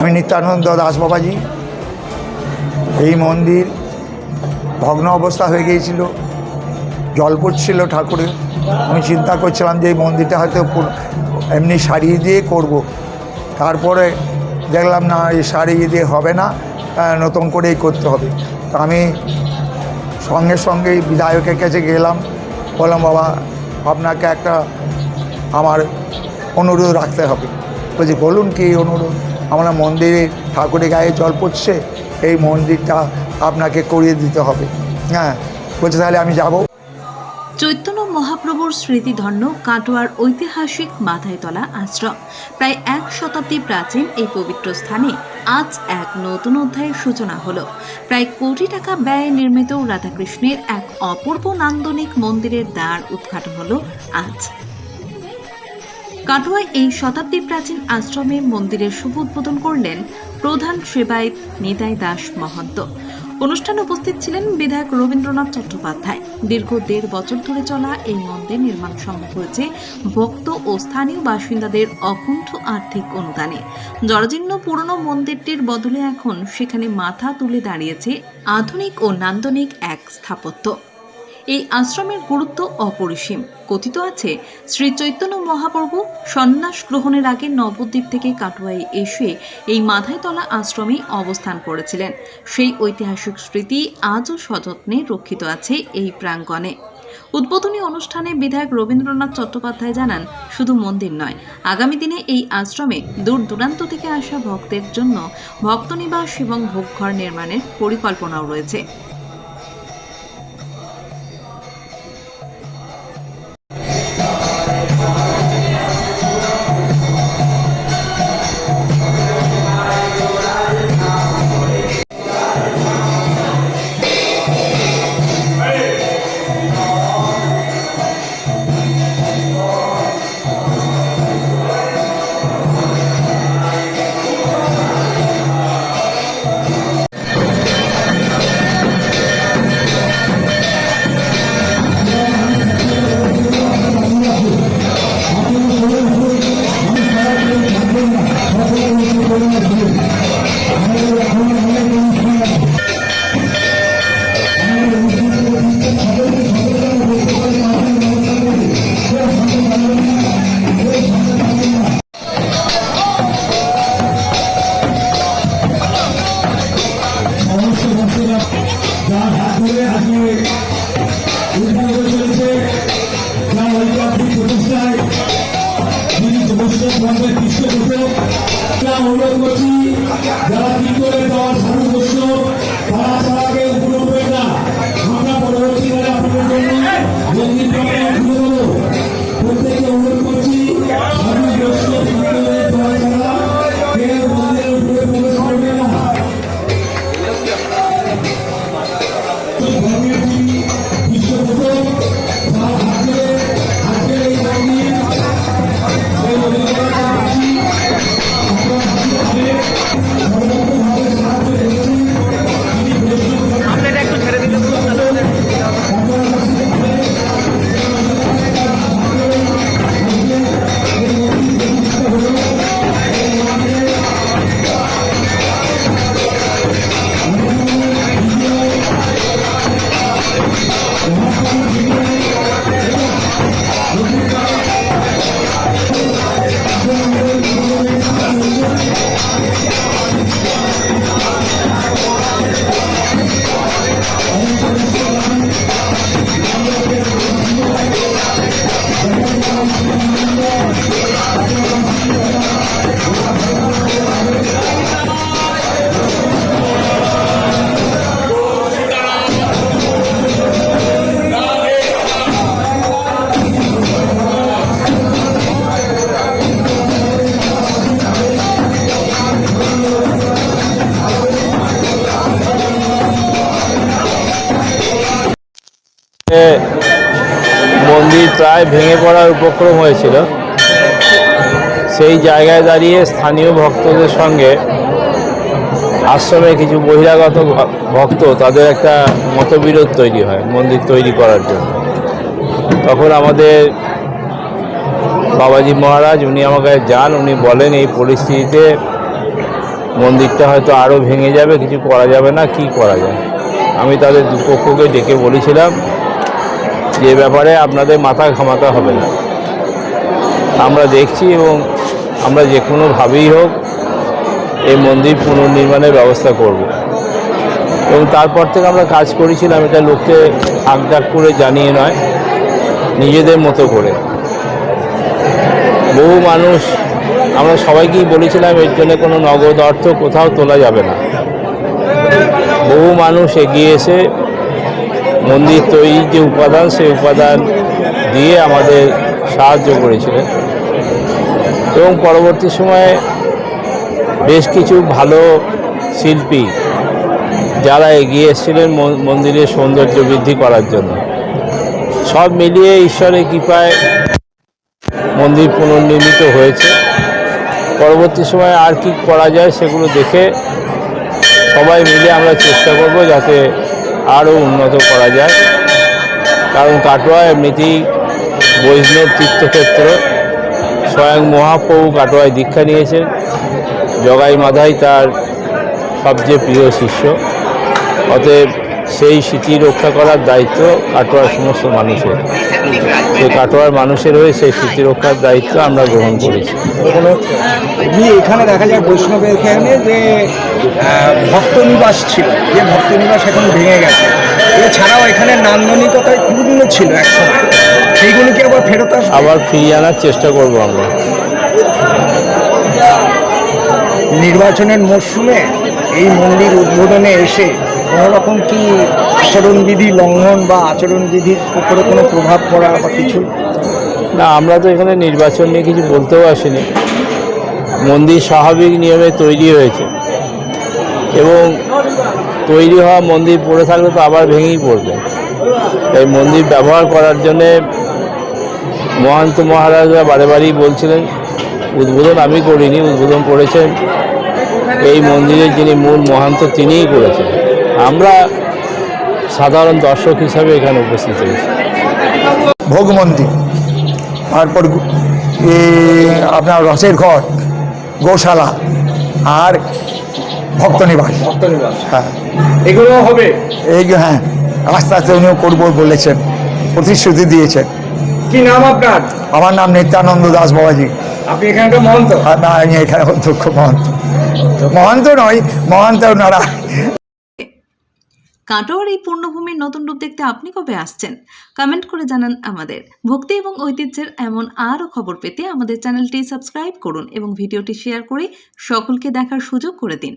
আমি নিত্যানন্দ দাস বাবাজি। এই মন্দির ভগ্ন অবস্থা হয়ে গিয়েছিল, জল পড়ছিল ঠাকুরের। আমি চিন্তা করছিলাম যে এই মন্দিরটা হয়তো এমনি সারিয়ে দিয়ে করব। তারপরে দেখলাম না, এই সারিয়ে দিয়ে হবে না, নতুন করেই করতে হবে। তো আমি সঙ্গে সঙ্গেই বিধায়কের কাছে গেলাম, বললাম বাবা আপনাকে একটা আমার অনুরোধ রাখতে হবে। বলছি বলুন কি অনুরোধ? আমরা মন্দিরে ঠাকুরের গায়ে জল পড়ছে, এই মন্দিরটা আপনাকে করিয়ে দিতে হবে। হ্যাঁ, বলছে তাহলে আমি যাব। চৈতন্য মহাপ্রভুর স্মৃতিধন্য কাটোয়ার ঐতিহাসিক মাথায়তলা আশ্রম প্রায় 1 শতাব্দী প্রাচীন এই পবিত্র স্থানে আজ এক নতুন অধ্যায়ের সূচনা হলো। প্রায় কোটি টাকা ব্যয়ে নির্মিত রাধাকৃষ্ণের এক অপূর্ব নান্দনিক মন্দিরের দ্বার উদ্ঘাটন হলো আজ। কাটোয়ায় এই শতাব্দী প্রাচীন আশ্রমে মন্দিরের শুভ উদ্বোধন করলেন প্রধান সেবায়েত নিতাই দাস মহন্ত। অনুষ্ঠানে উপস্থিত ছিলেন বিধায়ক রবীন্দ্রনাথ চট্টোপাধ্যায়। দীর্ঘ 1.5 বছর ধরে চলা এই মন্দির নির্মাণ সম্ভব হয়েছে ভক্ত ও স্থানীয় বাসিন্দাদের অকুণ্ঠ আর্থিক অনুদানে। জরাজীর্ণ পুরনো মন্দিরটির বদলে এখন সেখানে মাথা তুলে দাঁড়িয়েছে আধুনিক ও নান্দনিক এক স্থাপত্য। এই আশ্রমের গুরুত্ব অপরিসীম। কথিত আছে, শ্রী চৈতন্য মহাপ্রভু সন্ন্যাস গ্রহণের আগে নবদ্বীপ থেকে কাটোয়ায় এসে এই মাথায়তলা আশ্রমে অবস্থান করেছিলেন। সেই ঐতিহাসিক স্মৃতি আজও সযত্নে রক্ষিত আছে এই প্রাঙ্গণে। উদ্বোধনী অনুষ্ঠানে বিধায়ক রবীন্দ্রনাথ চট্টোপাধ্যায় জানান, শুধু মন্দির নয়, আগামী দিনে এই আশ্রমে দূর দূরান্ত থেকে আসা ভক্তের জন্য ভক্তনিবাস এবং ভোগঘর নির্মাণের পরিকল্পনাও রয়েছে। অনুরোধ করছি যারা কি করে দেওয়ার সামঞ্জস্য তারা তারাকে উপরে উঠবে না। আমরা পরবর্তীকালে আপনাদের জন্য মন্দির খুলে দেবো। প্রত্যেকে অনুরোধ করছি সামঞ্জস্য দেওয়া ছাড়া কেউ মন্দিরের উপরে প্রবেশ করবে না। বিশ্বপ্রথম তার হাতে আজকের এই মন্দির মন্দির প্রায় ভেঙে পড়ার উপক্রম হয়েছিল। সেই জায়গায় দাঁড়িয়ে স্থানীয় ভক্তদের সঙ্গে আশ্রমে কিছু বহিরাগত ভক্ত তাদের একটা মতবিরোধ তৈরি হয় মন্দির তৈরি করার জন্য। তখন আমাদের বাবাজি মহারাজ উনি আমার কাছে যান, উনি বলেন এই পরিস্থিতিতে মন্দিরটা হয়তো আরও ভেঙে যাবে, কিছু করা যাবে না, কি করা যায়। আমি তাদের দুপক্ষকে ডেকে বলেছিলাম যে ব্যাপারে আপনাদের মাথা ঘামাতে হবে না, আমরা দেখছি এবং আমরা যে কোনোভাবেই হোক এই মন্দির পুনর্নির্মাণের ব্যবস্থা করব। এবং তারপর থেকে আমরা কাজ করেছিলাম, এটা লোককে আঁকডাক করে জানিয়ে নয়, নিজেদের মতো করে। বহু মানুষ, আমরা সবাইকেই বলেছিলাম এর জন্য কোনো নগদ অর্থ কোথাও তোলা যাবে না। বহু মানুষ এগিয়ে এসে মন্দির তৈরির যে উপাদান, সেই উপাদান দিয়ে আমাদের সাহায্য করেছিলেন এবং পরবর্তী সময়ে বেশ কিছু ভালো শিল্পী যারা এগিয়ে এসেছিলেন মন্দিরের সৌন্দর্য বৃদ্ধি করার জন্য। সব মিলিয়ে ঈশ্বরের কৃপায় মন্দির পুনর্নির্মিত হয়েছে। পরবর্তী সময়ে আর কি করা যায় সেগুলো দেখে সবাই মিলে আমরা চেষ্টা করব যাতে আরও উন্নত করা যায়। কারণ কাটোয়া এমনিতেই বৈষ্ণব তীর্থক্ষেত্র, স্বয়ং মহাপ্রভু কাটোয়ায় দীক্ষা নিয়েছেন, জগাই মাধাই তার সবচেয়ে প্রিয় শিষ্য। অতএব সেই স্মৃতি রক্ষা করার দায়িত্ব কাটোয়ার সমস্ত মানুষের। সেই কাটোয়ার মানুষের হয়ে সেই স্মৃতি রক্ষার দায়িত্ব আমরা গ্রহণ করেছি। এখানে দেখা যায় বৈষ্ণবের এখানে যে ভক্ত নিবাস ছিল, যে ভক্ত নিবাস এখন ভেঙে গেছে, এছাড়াও এখানে নান্দনিকতায় খুবগুলো ছিল একসময়, সেইগুলোকে আবার ফেরত আসবে, আবার ফিরিয়ে আনার চেষ্টা করব আমরা। নির্বাচনের মরশুমে এই মন্দির উদ্বোধনে এসে কোনো রকম কি আচরণবিধি লঙ্ঘন বা আচরণবিধির উপরে কোনো প্রভাব পড়া বা কিছু? না, আমরা তো এখানে নির্বাচন নিয়ে কিছু বলতেও আসিনি। মন্দির স্বাভাবিক নিয়মে তৈরি হয়েছে এবং তৈরি হওয়া মন্দির পড়ে থাকলে তো আবার ভেঙেই পড়বে। এই মন্দির ব্যবহার করার জন্যে মহান্ত মহারাজরা বারে বারেই বলছিলেন। উদ্বোধন আমি করিনি, উদ্বোধন করেছেন এই মন্দিরের যিনি মূল মহান্ত, তিনিই করেছেন। আমরা সাধারণ দর্শক হিসাবে এখানে উপস্থিত হয়েছি। ভোগ মন্দির, তারপর আপনার রসের ঘর, গোশালা আর ভক্তনিবাস। হ্যাঁ, এগুলো হবে। হ্যাঁ, আস্তে আস্তে উনিও করবো বলেছেন, প্রতিশ্রুতি দিয়েছেন। কি নাম আপনার? আমার নাম নিত্যানন্দ দাস বাবাজি। আপনি এখানকার মহন্ত? না, আমি এখানে অধ্যক্ষ মহন্ত। মহন্ত নয়, মহন্ত ওনারা। কাটোয়ার এই পূর্ণভূমির নতুন রূপ দেখতে আপনি কবে আসছেন? কমেন্ট করে জানান আমাদের। ভক্তি এবং ঐতিহ্যের এমন আরও খবর পেতে আমাদের চ্যানেলটি সাবস্ক্রাইব করুন এবং ভিডিওটি শেয়ার করে সকলকে দেখার সুযোগ করে দিন।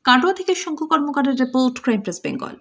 কাটোয়া থেকে শঙ্কু কর্মকারের রিপোর্ট, ক্রাইম প্রেস বেঙ্গল।